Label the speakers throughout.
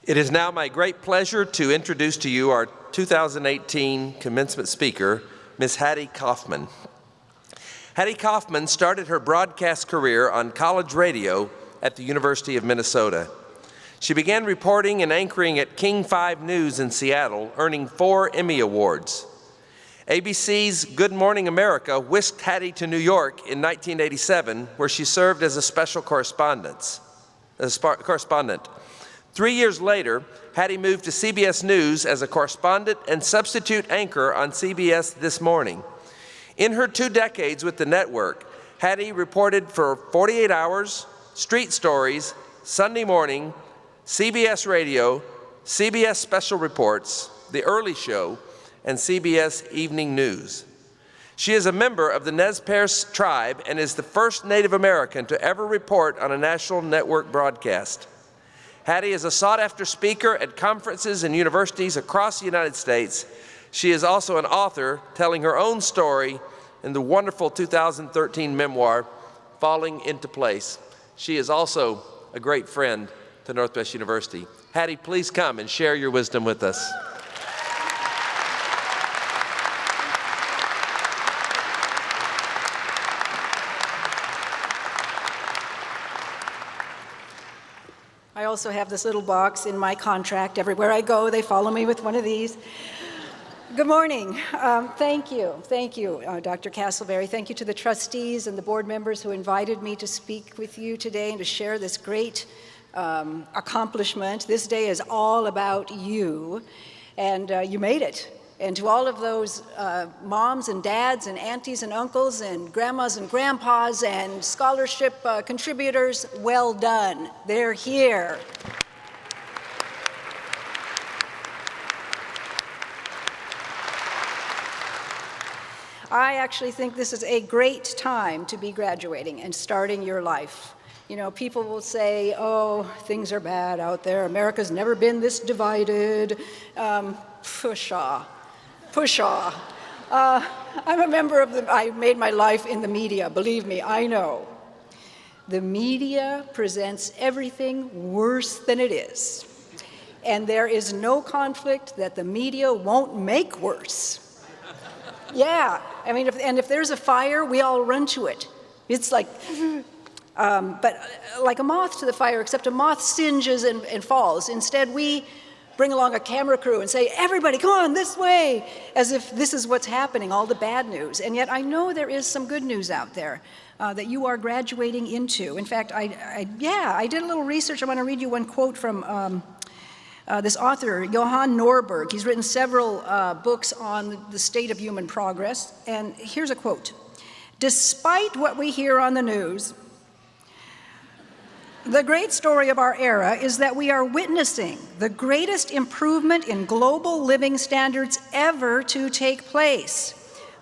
Speaker 1: It is now my great pleasure to introduce to you our 2018 commencement speaker, Ms. Hattie Kauffman. Hattie Kauffman started her broadcast career on college radio at the University of Minnesota. She began reporting and anchoring at King 5 News in Seattle, earning 4 Emmy Awards. ABC's Good Morning America whisked Hattie to New York in 1987, where she served as a special correspondent. 3 years later, Hattie moved to CBS News as a correspondent and substitute anchor on CBS This Morning. In her 2 decades with the network, Hattie reported for 48 Hours, Street Stories, Sunday Morning, CBS Radio, CBS Special Reports, The Early Show, and CBS Evening News. She is a member of the Nez Perce tribe and is the first Native American to ever report on a national network broadcast. Hattie is a sought-after speaker at conferences and universities across the United States. She is also an author telling her own story in the wonderful 2013 memoir, Falling into Place. She is also a great friend to Northwest University. Hattie, please come and share your wisdom with us.
Speaker 2: I also have this little box in my contract. Everywhere I go, they follow me with one of these. Good morning. Thank you, Dr. Castleberry. Thank you to the trustees and the board members who invited me to speak with you today and to share this great accomplishment. This day is all about you, and you made it. And to all of those moms and dads and aunties and uncles and grandmas and grandpas and scholarship contributors, well done. They're here. I actually think this is a great time to be graduating and starting your life. You know, people will say, oh, things are bad out there. America's never been this divided. Pshaw. I'm a member of I made my life in the media, believe me, I know. The media presents everything worse than it is. And there is no conflict that the media won't make worse. Yeah, I mean, if there's a fire, we all run to it. It's like, but like a moth to the fire, except a moth singes and falls. Instead, we bring along a camera crew and say, everybody, come on, this way, as if this is what's happening, all the bad news. And yet I know there is some good news out there that you are graduating into. In fact, I did a little research. I want to read you one quote from this author, Johan Norberg. He's written several books on the state of human progress. And here's a quote. Despite what we hear on the news, the great story of our era is that we are witnessing the greatest improvement in global living standards ever to take place.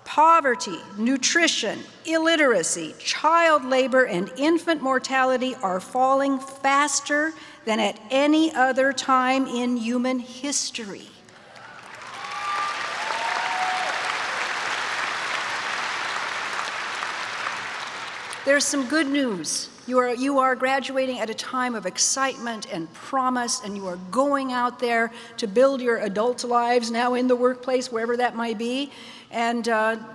Speaker 2: Poverty, nutrition, illiteracy, child labor, and infant mortality are falling faster than at any other time in human history. There's some good news. You are graduating at a time of excitement and promise, and you are going out there to build your adult lives now in the workplace, wherever that might be, and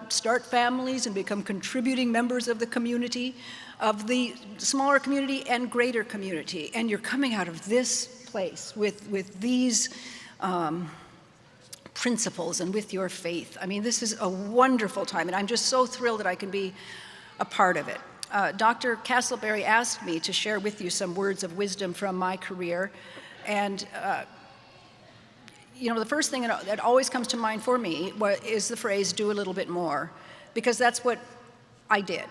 Speaker 2: start families and become contributing members of the community, of the smaller community and greater community. And you're coming out of this place with these principles and with your faith. I mean, this is a wonderful time, and I'm just so thrilled that I can be a part of it. Dr. Castleberry asked me to share with you some words of wisdom from my career. And, you know, the first thing that always comes to mind for me is the phrase, do a little bit more, because that's what I did.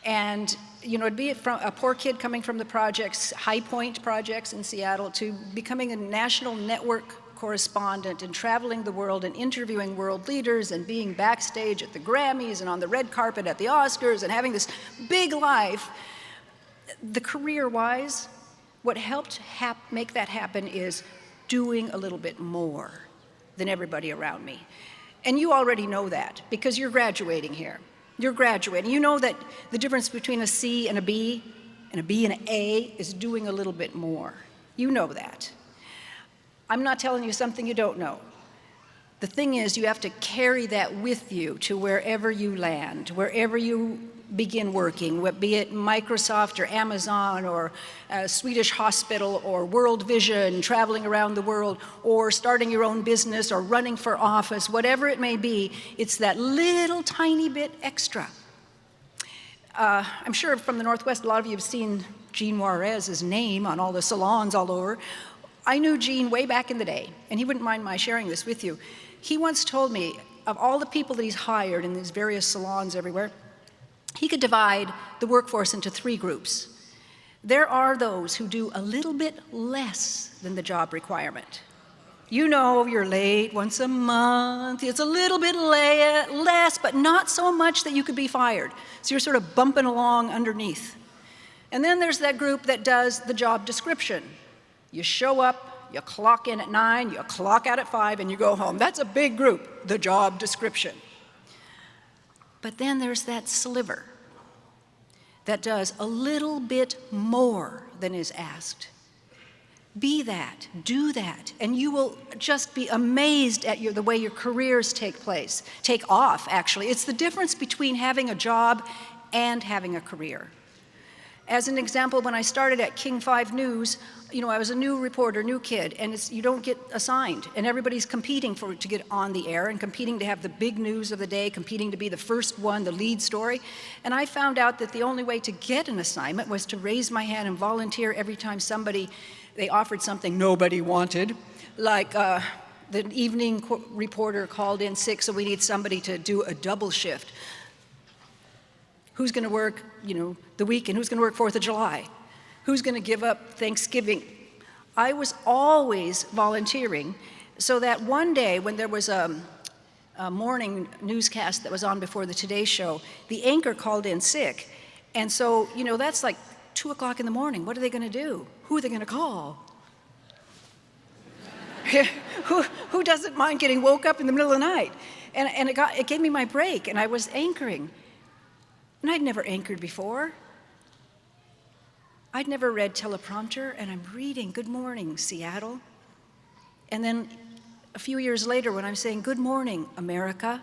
Speaker 2: And, you know, it'd be from a poor kid coming from the projects, High Point projects in Seattle, to becoming a national network correspondent and traveling the world and interviewing world leaders and being backstage at the Grammys and on the red carpet at the Oscars and having this big life. The career-wise, what helped make that happen is doing a little bit more than everybody around me. And you already know that because you're graduating here. You're graduating. You know that the difference between a C and a B and an A is doing a little bit more. You know that. I'm not telling you something you don't know. The thing is, you have to carry that with you to wherever you land, wherever you begin working, be it Microsoft or Amazon or a Swedish hospital or World Vision, traveling around the world, or starting your own business or running for office, whatever it may be, it's that little tiny bit extra. I'm sure from the Northwest, a lot of you have seen Gene Juarez's name on all the salons all over. I knew Gene way back in the day, and he wouldn't mind my sharing this with you. He once told me, of all the people that he's hired in these various salons everywhere, he could divide the workforce into 3 groups. There are those who do a little bit less than the job requirement. You know, you're late once a month, it's a little bit less, but not so much that you could be fired. So you're sort of bumping along underneath. And then there's that group that does the job description. You show up, you clock in at 9, you clock out at 5, and you go home. That's a big group, the job description. But then there's that sliver that does a little bit more than is asked. Be that, do that, and you will just be amazed at the way your careers take off, actually. It's the difference between having a job and having a career. As an example, when I started at King 5 News, you know, I was a new reporter, new kid, and you don't get assigned, and everybody's competing to get on the air and competing to have the big news of the day, competing to be the first one, the lead story. And I found out that the only way to get an assignment was to raise my hand and volunteer every time they offered something nobody wanted, like the evening reporter called in sick, so we need somebody to do a double shift. Who's going to work, you know, the weekend? Who's going to work 4th of July? Who's going to give up Thanksgiving? I was always volunteering, so that one day when there was a morning newscast that was on before the Today Show, the anchor called in sick. And so, you know, that's like 2 o'clock in the morning. What are they going to do? Who are they going to call? Who doesn't mind getting woke up in the middle of the night? And it gave me my break, and I was anchoring. And I'd never anchored before. I'd never read teleprompter, and I'm reading, "Good morning, Seattle." And then a few years later, when I'm saying, "Good morning, America,"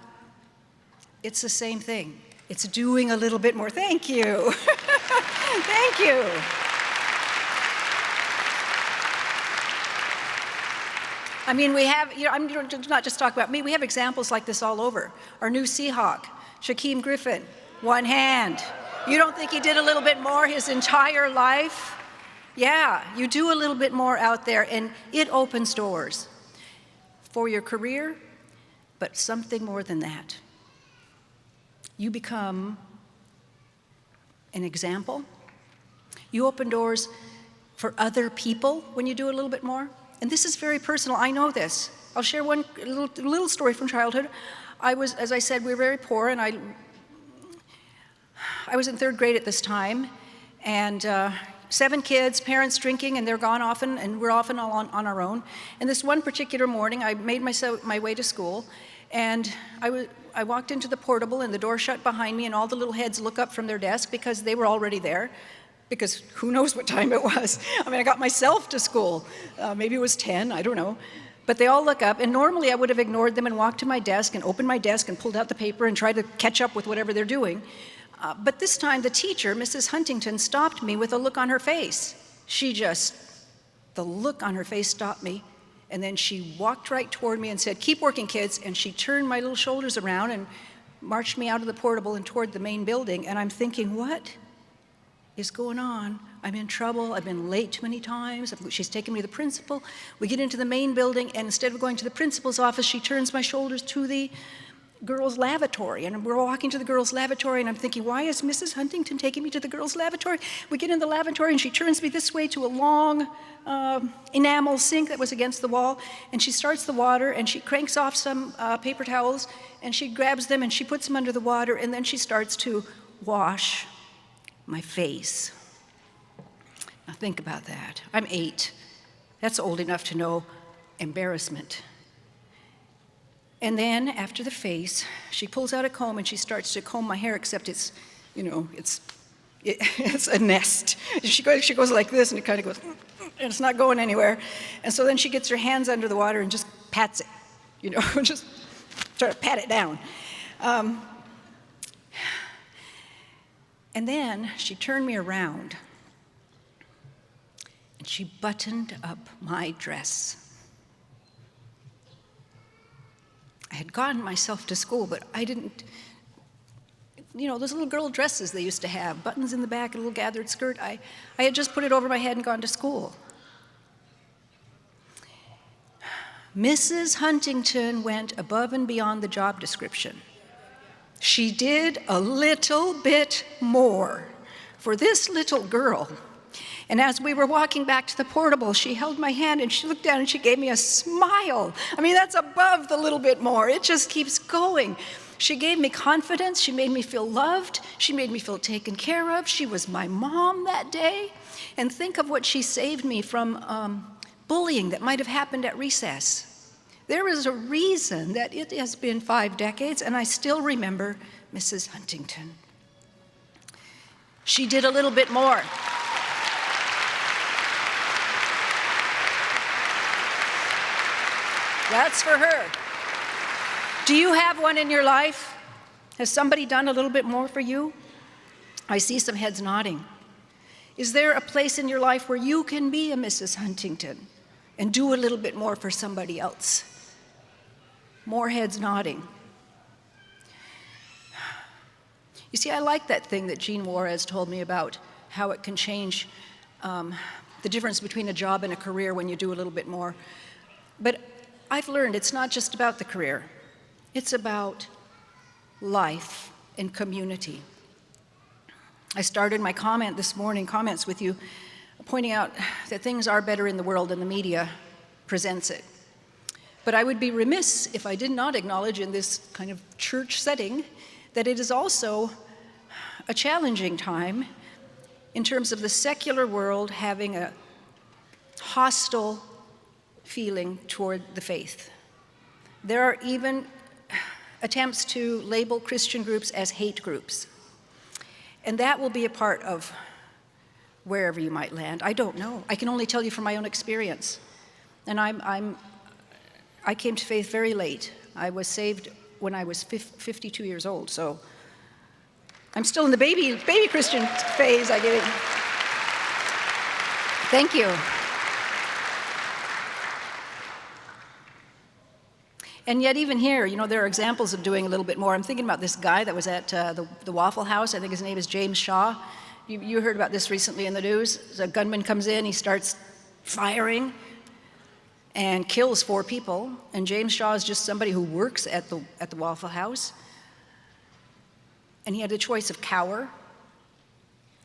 Speaker 2: it's the same thing. It's doing a little bit more. Thank you. Thank you. I mean, we have, you know, I'm not just talking about me, we have examples like this all over. Our new Seahawk, Shaquem Griffin, one hand. You don't think he did a little bit more his entire life? Yeah, you do a little bit more out there, and it opens doors for your career, but something more than that. You become an example. You open doors for other people when you do a little bit more. And this is very personal, I know this. I'll share one little story from childhood. As I said, we were very poor, and I was in 3rd grade at this time, and 7 kids, parents drinking, and they're gone often, and we're often all on our own. And this one particular morning, I made my way to school, and I walked into the portable, and the door shut behind me, and all the little heads look up from their desk because they were already there, because who knows what time it was. I mean, I got myself to school. Maybe it was 10, I don't know. But they all look up, and normally I would have ignored them and walked to my desk and opened my desk and pulled out the paper and tried to catch up with whatever they're doing. But this time the teacher, Mrs. Huntington, stopped me with a look on her face. The look on her face stopped me, and then she walked right toward me and said, "Keep working, kids," and she turned my little shoulders around and marched me out of the portable and toward the main building, and I'm thinking, what is going on? I'm in trouble. I've been late too many times. She's taken me to the principal. We get into the main building, and instead of going to the principal's office, she turns my shoulders to the girls' lavatory, and we're walking to the girls' lavatory, and I'm thinking, why is Mrs. Huntington taking me to the girls' lavatory? We get in the lavatory, and she turns me this way to a long enamel sink that was against the wall, and she starts the water, and she cranks off some paper towels, and she grabs them, and she puts them under the water, and then she starts to wash my face. Now think about that. I'm 8. That's old enough to know embarrassment. And then after the face, she pulls out a comb and she starts to comb my hair, except it's, you know, it's a nest. She goes like this, and it kind of goes, and it's not going anywhere. And so then she gets her hands under the water and just pats it, you know, just try to pat it down. And then she turned me around and she buttoned up my dress. I had gotten myself to school, but I didn't, you know, those little girl dresses they used to have, buttons in the back, a little gathered skirt. I had just put it over my head and gone to school. Mrs. Huntington went above and beyond the job description. She did a little bit more for this little girl. And as we were walking back to the portable, she held my hand and she looked down and she gave me a smile. I mean, that's above the little bit more. It just keeps going. She gave me confidence. She made me feel loved. She made me feel taken care of. She was my mom that day. And think of what she saved me from bullying that might have happened at recess. There is a reason that it has been 5 decades, and I still remember Mrs. Huntington. She did a little bit more. That's for her. Do you have one in your life? Has somebody done a little bit more for you? I see some heads nodding. Is there a place in your life where you can be a Mrs. Huntington and do a little bit more for somebody else? More heads nodding. You see, I like that thing that Jean Juarez told me about how it can change the difference between a job and a career when you do a little bit more. But I've learned it's not just about the career. It's about life and community. I started my comments with you, pointing out that things are better in the world and the media presents it. But I would be remiss if I did not acknowledge in this kind of church setting that it is also a challenging time in terms of the secular world having a hostile feeling toward the faith. There are even attempts to label Christian groups as hate groups. And that will be a part of wherever you might land. I don't know. I can only tell you from my own experience. And I came to faith very late. I was saved when I was 52 years old, so I'm still in the baby Christian phase. I get it. Thank you. And yet even here, you know, there are examples of doing a little bit more. I'm thinking about this guy that was at the Waffle House. I think his name is James Shaw. You heard about this recently in the news. A gunman comes in, he starts firing and kills 4 people. And James Shaw is just somebody who works at the Waffle House. And he had the choice of cower,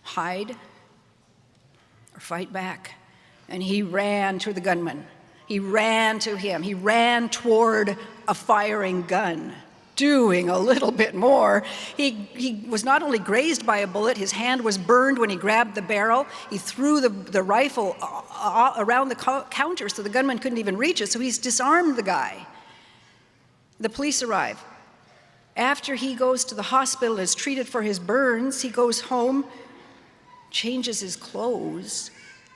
Speaker 2: hide, or fight back. And he ran to the gunman. He ran to him. He ran toward a firing gun, doing a little bit more. He was not only grazed by a bullet, his hand was burned when he grabbed the barrel. He threw the rifle around the counter so the gunman couldn't even reach it, so he's disarmed the guy. The police arrive. After he goes to the hospital, is treated for his burns, he goes home, changes his clothes,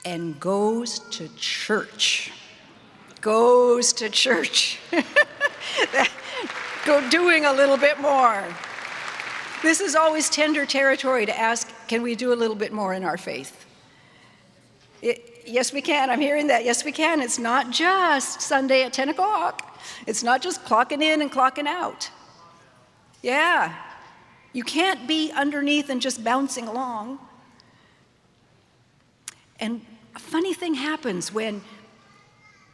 Speaker 2: and goes to church. Goes to church. Go doing a little bit more. This is always tender territory to ask, can we do a little bit more in our faith? Yes, we can. I'm hearing that. Yes, we can. It's not just Sunday at 10 o'clock. It's not just clocking in and clocking out. Yeah. You can't be underneath and just bouncing along. And a funny thing happens when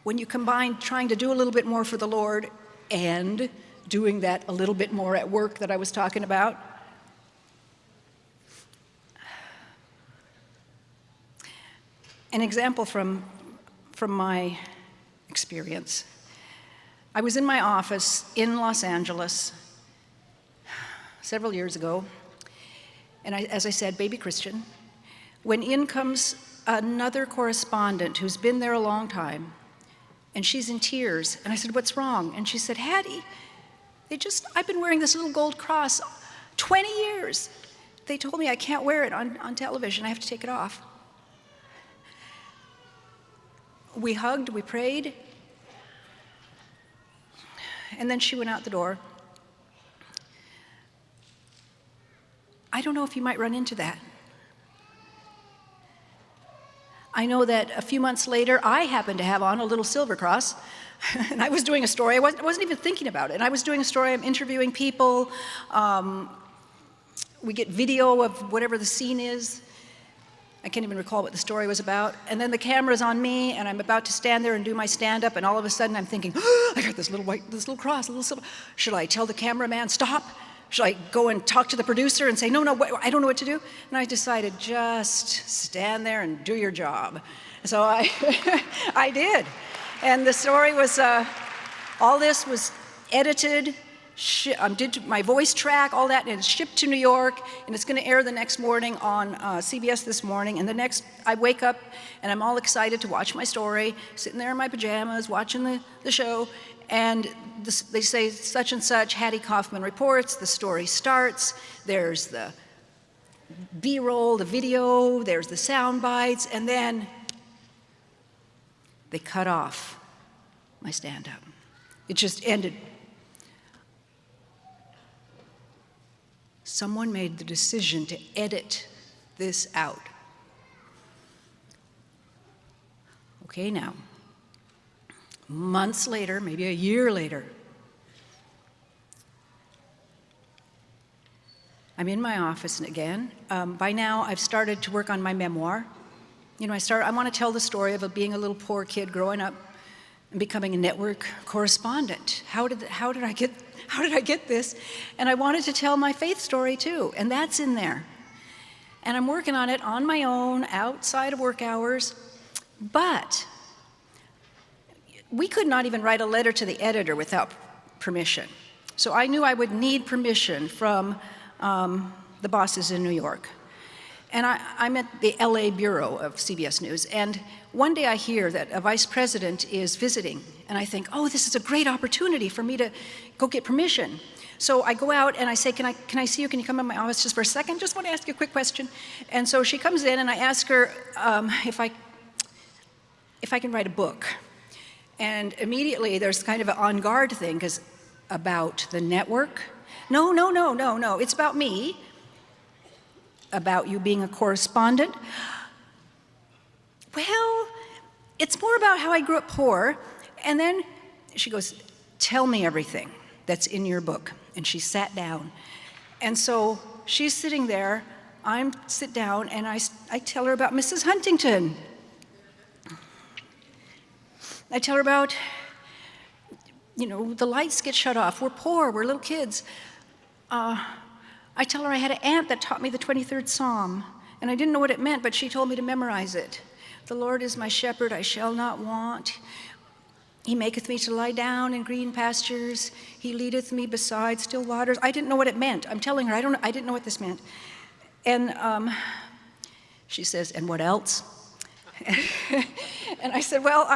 Speaker 2: you combine trying to do a little bit more for the Lord and doing that a little bit more at work that I was talking about. An example from my experience. I was in my office in Los Angeles several years ago, and as I said, baby Christian, when in comes another correspondent who's been there a long time, and she's in tears. And I said, what's wrong? And she said, Hattie, I've been wearing this little gold cross 20 years. They told me I can't wear it on television. I have to take it off. We hugged, we prayed, and then she went out the door. I don't know if you might run into that. I know that a few months later, I happened to have on a little silver cross, and I was doing a story. I wasn't even thinking about it. And I was doing a story. I'm interviewing people. We get video of whatever the scene is. I can't even recall what the story was about. And then the camera's on me, and I'm about to stand there and do my stand-up, and all of a sudden I'm thinking, oh, I got this little cross, a little silver. Should I tell the cameraman, stop? Should I go and talk to the producer and say, no, I don't know what to do? And I decided, just stand there and do your job. So I, I did. And the story was, all this was edited, did my voice track, all that, and it's shipped to New York, and it's going to air the next morning on CBS This Morning. And I wake up, and I'm all excited to watch my story, sitting there in my pajamas, watching the show, and they say such and such, Hattie Kauffman reports, the story starts, there's the B-roll, the video, there's the sound bites, and then they cut off my stand-up. It just ended. Someone made the decision to edit this out. Okay, now, months later, maybe a year later, I'm in my office again. By now, I've started to work on my memoir. You know, I want to tell the story of being a little poor kid growing up and becoming a network correspondent. How did I get this? And I wanted to tell my faith story too, and that's in there. And I'm working on it on my own, outside of work hours, but we could not even write a letter to the editor without permission. So I knew I would need permission from the bosses in New York. And I'm at the LA bureau of CBS News, and one day I hear that a vice president is visiting, and I think, oh, this is a great opportunity for me to go get permission. So I go out and I say, can I see you? Can you come in my office just for a second? Just want to ask you a quick question. And so she comes in, and I ask her if I can write a book. And immediately there's kind of an on guard thing, because about the network? No, it's about me. About you being a correspondent? Well, it's more about how I grew up poor. And then she goes, tell me everything that's in your book. And she sat down. And so she's sitting there, I sit down, and I tell her about Mrs. Huntington. I tell her about, you know, the lights get shut off. We're poor, we're little kids. I tell her I had an aunt that taught me the 23rd Psalm, and I didn't know what it meant, but she told me to memorize it. The Lord is my shepherd, I shall not want. He maketh me to lie down in green pastures. He leadeth me beside still waters. I didn't know what it meant. I'm telling her, I didn't know what this meant. And she says, and what else? And I said, well,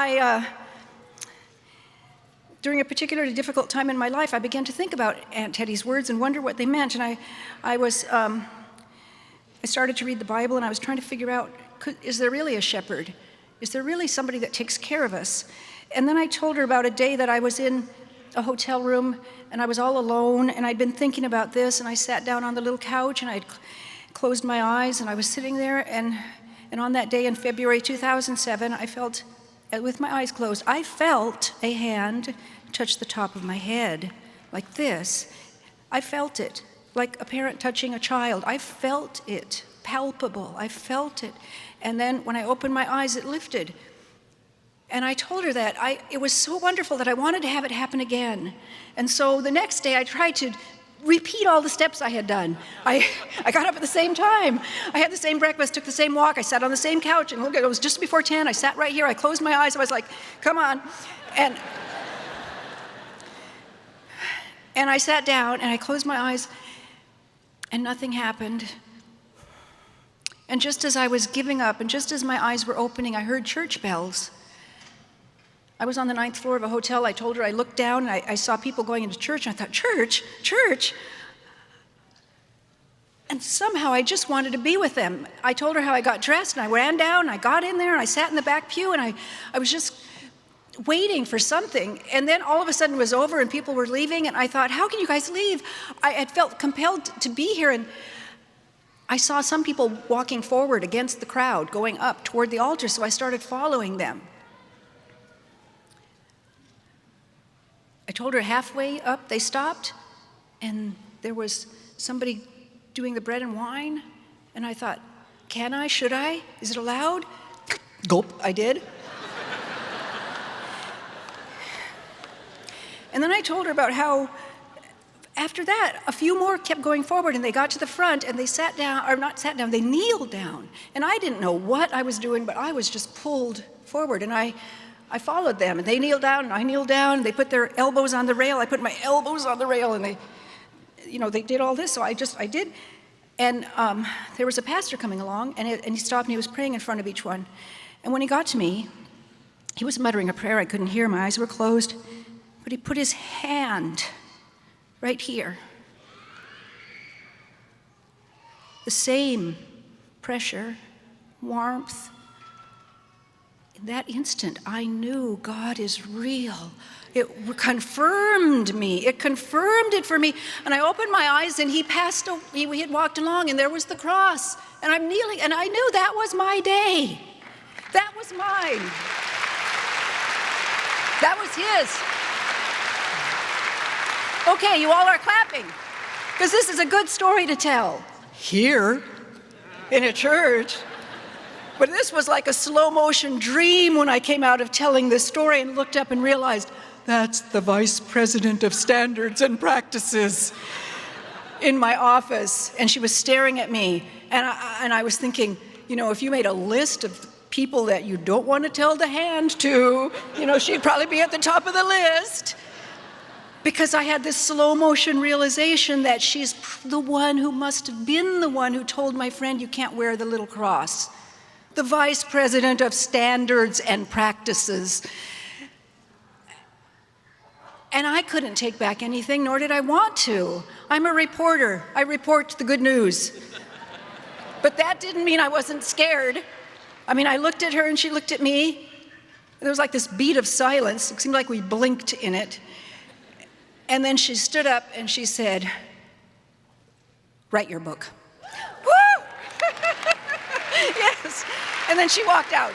Speaker 2: during a particularly difficult time in my life, I began to think about Aunt Teddy's words and wonder what they meant. And I started to read the Bible, and I was trying to figure out, is there really a shepherd? Is there really somebody that takes care of us? And then I told her about a day that I was in a hotel room, and I was all alone, and I'd been thinking about this, and I sat down on the little couch, and I'd closed my eyes, and I was sitting there, and on that day in February 2007, I felt, with my eyes closed, I felt a hand touch the top of my head, like this. I felt it, like a parent touching a child. I felt it, palpable, I felt it. And then when I opened my eyes, it lifted. And I told her that it was so wonderful that I wanted to have it happen again. And so the next day I tried to repeat all the steps I had done. I got up at the same time. I had the same breakfast, took the same walk, I sat on the same couch, and look, it was just before 10. I sat right here, I closed my eyes, I was like, come on. And I sat down, and I closed my eyes, and nothing happened. And just as I was giving up, and just as my eyes were opening, I heard church bells. I was on the 9th floor of a hotel. I told her, I looked down, and I saw people going into church, and I thought, church? And somehow I just wanted to be with them. I told her how I got dressed, and I ran down, I got in there, and I sat in the back pew, and I was just waiting for something. And then all of a sudden it was over, and people were leaving, and I thought, how can you guys leave? I had felt compelled to be here, and I saw some people walking forward against the crowd, going up toward the altar, so I started following them. I told her halfway up, they stopped, and there was somebody doing the bread and wine, and I thought, can I, should I, is it allowed? Gulp, I did. And then I told her about how after that, a few more kept going forward, and they got to the front, and they sat down, or not sat down, they kneeled down. And I didn't know what I was doing, but I was just pulled forward, and I followed them, and they kneeled down, and I kneeled down, they put their elbows on the rail, I put my elbows on the rail, and they did all this, so I did. And there was a pastor coming along, and he stopped, and he was praying in front of each one. And when he got to me, he was muttering a prayer, I couldn't hear, my eyes were closed, but he put his hand right here. The same pressure, warmth. In that instant, I knew God is real. It confirmed me. It confirmed it for me. And I opened my eyes, and he had walked along, and there was the cross. And I'm kneeling, and I knew that was my day. That was mine. That was his. Okay, you all are clapping, because this is a good story to tell here in a church. But this was like a slow motion dream when I came out of telling this story and looked up and realized that's the Vice President of Standards and Practices in my office. And she was staring at me. And I was thinking, if you made a list of people that you don't want to tell the hand to, she'd probably be at the top of the list. Because I had this slow motion realization that she's the one who must have been the one who told my friend you can't wear the little cross. The Vice President of Standards and Practices. And I couldn't take back anything, nor did I want to. I'm a reporter. I report the good news. But that didn't mean I wasn't scared. I looked at her and she looked at me. There was like this beat of silence. It seemed like we blinked in it. And then she stood up and she said, "Write your book." Woo! Yes. And then she walked out.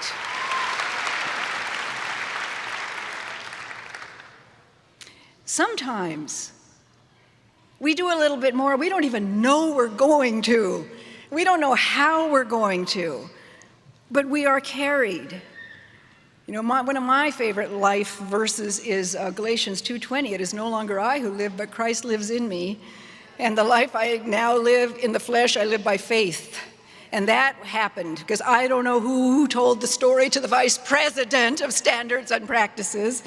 Speaker 2: Sometimes we do a little bit more. We don't even know we're going to. We don't know how we're going to. But we are carried. One of my favorite life verses is Galatians 2:20. It is no longer I who live, but Christ lives in me. And the life I now live in the flesh, I live by faith. And that happened because I don't know who told the story to the Vice President of Standards and Practices.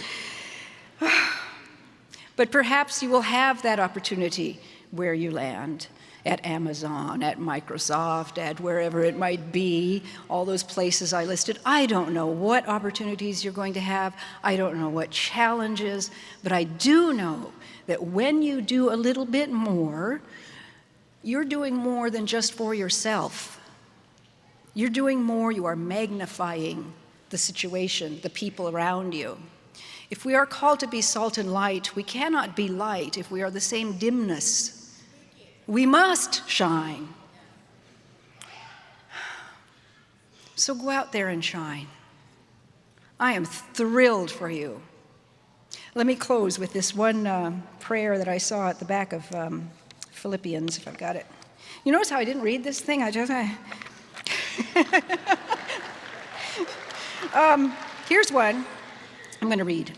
Speaker 2: But perhaps you will have that opportunity where you land. At Amazon, at Microsoft, at wherever it might be, all those places I listed. I don't know what opportunities you're going to have. I don't know what challenges, but I do know that when you do a little bit more, you're doing more than just for yourself. You're doing more, you are magnifying the situation, the people around you. If we are called to be salt and light, we cannot be light if we are the same dimness. We must shine. So go out there and shine. I am thrilled for you. Let me close with this one prayer that I saw at the back of Philippians, if I've got it. You notice how I didn't read this thing? Here's one I'm going to read.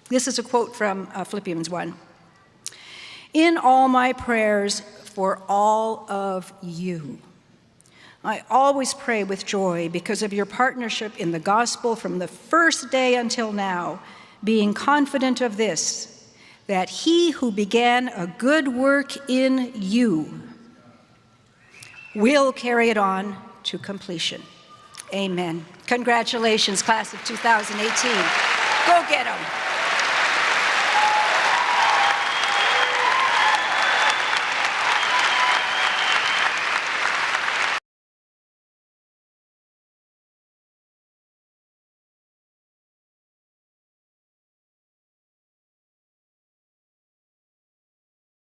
Speaker 2: This is a quote from Philippians 1. In all my prayers for all of you, I always pray with joy because of your partnership in the gospel from the first day until now, being confident of this, that he who began a good work in you will carry it on to completion. Amen. Congratulations, class of 2018. Go get them.